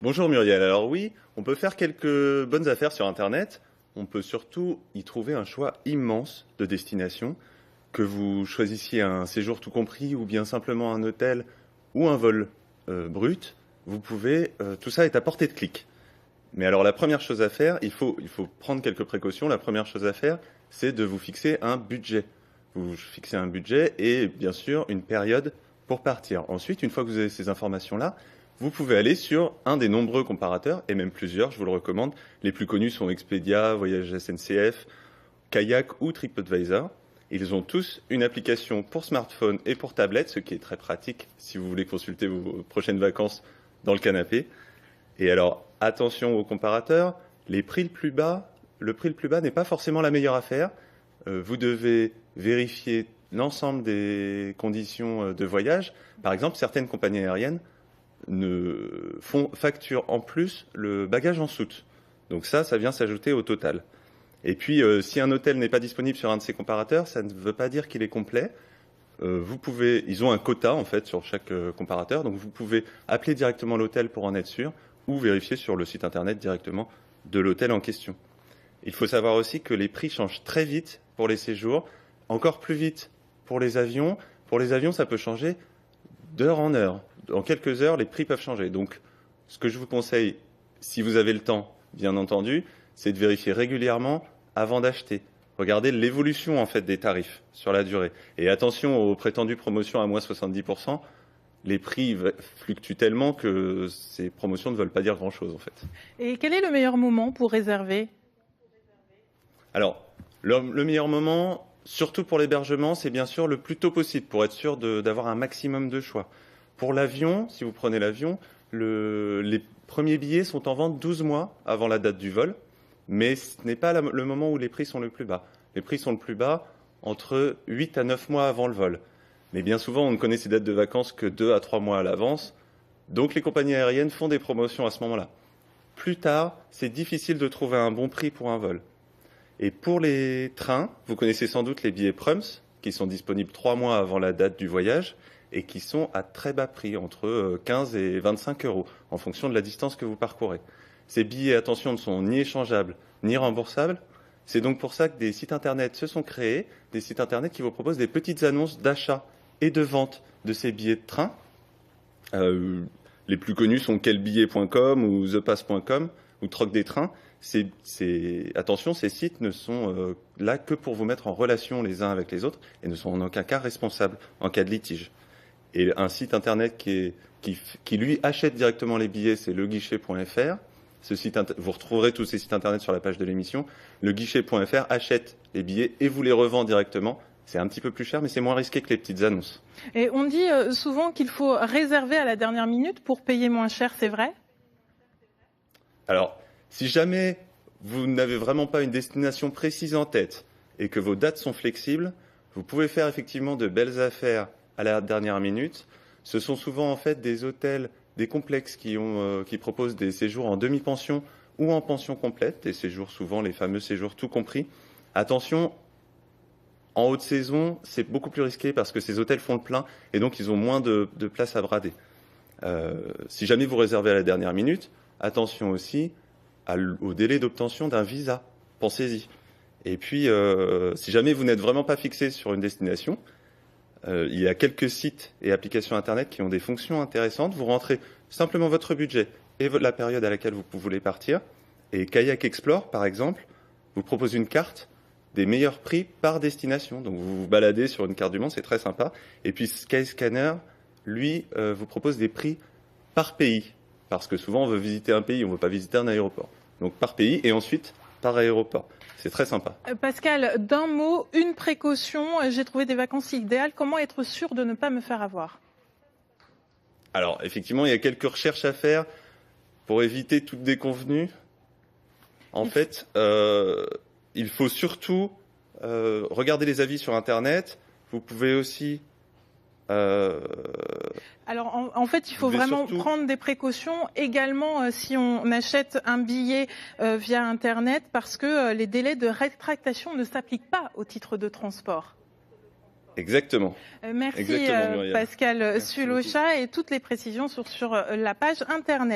Bonjour Muriel, alors oui, on peut faire quelques bonnes affaires sur Internet. On peut surtout y trouver un choix immense de destinations, que vous choisissiez un séjour tout compris ou bien simplement un hôtel ou un vol brut. Vous pouvez, tout ça est à portée de clic. Mais alors la première chose à faire, il faut prendre quelques précautions. La première chose à faire, c'est de vous fixer un budget. Vous fixez un budget et bien sûr une période pour partir. Ensuite, une fois que vous avez ces informations-là, vous pouvez aller sur un des nombreux comparateurs, et même plusieurs, je vous le recommande. Les plus connus sont Expedia, Voyage SNCF, Kayak ou TripAdvisor. Ils ont tous une application pour smartphone et pour tablette, ce qui est très pratique si vous voulez consulter vos prochaines vacances dans le canapé. Et alors, attention aux comparateurs, le prix le plus bas n'est pas forcément la meilleure affaire. Vous devez vérifier l'ensemble des conditions de voyage. Par exemple, certaines compagnies aériennes facturent en plus le bagage en soute. Donc ça vient s'ajouter au total. Et puis, si un hôtel n'est pas disponible sur un de ces comparateurs, ça ne veut pas dire qu'il est complet. Ils ont un quota en fait sur chaque comparateur, donc vous pouvez appeler directement l'hôtel pour en être sûr, ou vérifier sur le site internet directement de l'hôtel en question. Il faut savoir aussi que les prix changent très vite pour les séjours, encore plus vite pour les avions. Pour les avions, ça peut changer d'heure en heure. En quelques heures, les prix peuvent changer. Donc, ce que je vous conseille, si vous avez le temps, bien entendu, c'est de vérifier régulièrement avant d'acheter. Regardez l'évolution en fait des tarifs sur la durée. Et attention aux prétendues promotions à moins 70%. Les prix fluctuent tellement que ces promotions ne veulent pas dire grand-chose en fait. Et quel est le meilleur moment pour réserver? Alors, le meilleur moment, surtout pour l'hébergement, c'est bien sûr le plus tôt possible pour être sûr d'avoir un maximum de choix. Pour l'avion, si vous prenez l'avion, les premiers billets sont en vente 12 mois avant la date du vol, mais ce n'est pas le moment où les prix sont le plus bas. Les prix sont le plus bas entre 8 à 9 mois avant le vol. Mais bien souvent, on ne connaît ces dates de vacances que 2 à 3 mois à l'avance, donc les compagnies aériennes font des promotions à ce moment-là. Plus tard, c'est difficile de trouver un bon prix pour un vol. Et pour les trains, vous connaissez sans doute les billets Prums, qui sont disponibles 3 mois avant la date du voyage et qui sont à très bas prix, entre 15 et 25 euros, en fonction de la distance que vous parcourez. Ces billets, attention, ne sont ni échangeables ni remboursables. C'est donc pour ça que des sites internet se sont créés, des sites internet qui vous proposent des petites annonces d'achat et de vente de ces billets de train. Les plus connus sont quelbillet.com ou thepass.com ou Troc des trains. Attention, ces sites ne sont là que pour vous mettre en relation les uns avec les autres et ne sont en aucun cas responsables en cas de litige. Et un site internet qui lui achète directement les billets, c'est leguichet.fr. Vous retrouverez tous ces sites internet sur la page de l'émission. Leguichet.fr achète les billets et vous les revend directement. C'est un petit peu plus cher, mais c'est moins risqué que les petites annonces. Et on dit souvent qu'il faut réserver à la dernière minute pour payer moins cher, c'est vrai? Alors, si jamais vous n'avez vraiment pas une destination précise en tête et que vos dates sont flexibles, vous pouvez faire effectivement de belles affaires à la dernière minute. Ce sont souvent en fait des hôtels, des complexes qui proposent des séjours en demi-pension ou en pension complète, des séjours souvent les fameux séjours tout compris. Attention, en haute saison, c'est beaucoup plus risqué parce que ces hôtels font le plein et donc ils ont moins de place à brader. Si jamais vous réservez à la dernière minute, attention aussi au délai d'obtention d'un visa. Pensez-y. Et puis, si jamais vous n'êtes vraiment pas fixé sur une destination, il y a quelques sites et applications Internet qui ont des fonctions intéressantes. Vous rentrez simplement votre budget et la période à laquelle vous voulez partir. Et Kayak Explore, par exemple, vous propose une carte des meilleurs prix par destination. Donc vous vous baladez sur une carte du monde, c'est très sympa. Et puis Skyscanner, lui, vous propose des prix par pays. Parce que souvent on veut visiter un pays, on ne veut pas visiter un aéroport. Donc par pays et ensuite par aéroport. C'est très sympa. Pascal, d'un mot, une précaution, j'ai trouvé des vacances idéales. Comment être sûr de ne pas me faire avoir? Alors effectivement, il y a quelques recherches à faire pour éviter toute déconvenue. En fait, il faut surtout regarder les avis sur Internet. Vous pouvez aussi... Alors en fait, il faut vraiment prendre des précautions également si on achète un billet via Internet parce que les délais de rétractation ne s'appliquent pas au titre de transport. Exactement. Merci Exactement, Pascal Sulocha et toutes les précisions sur la page Internet.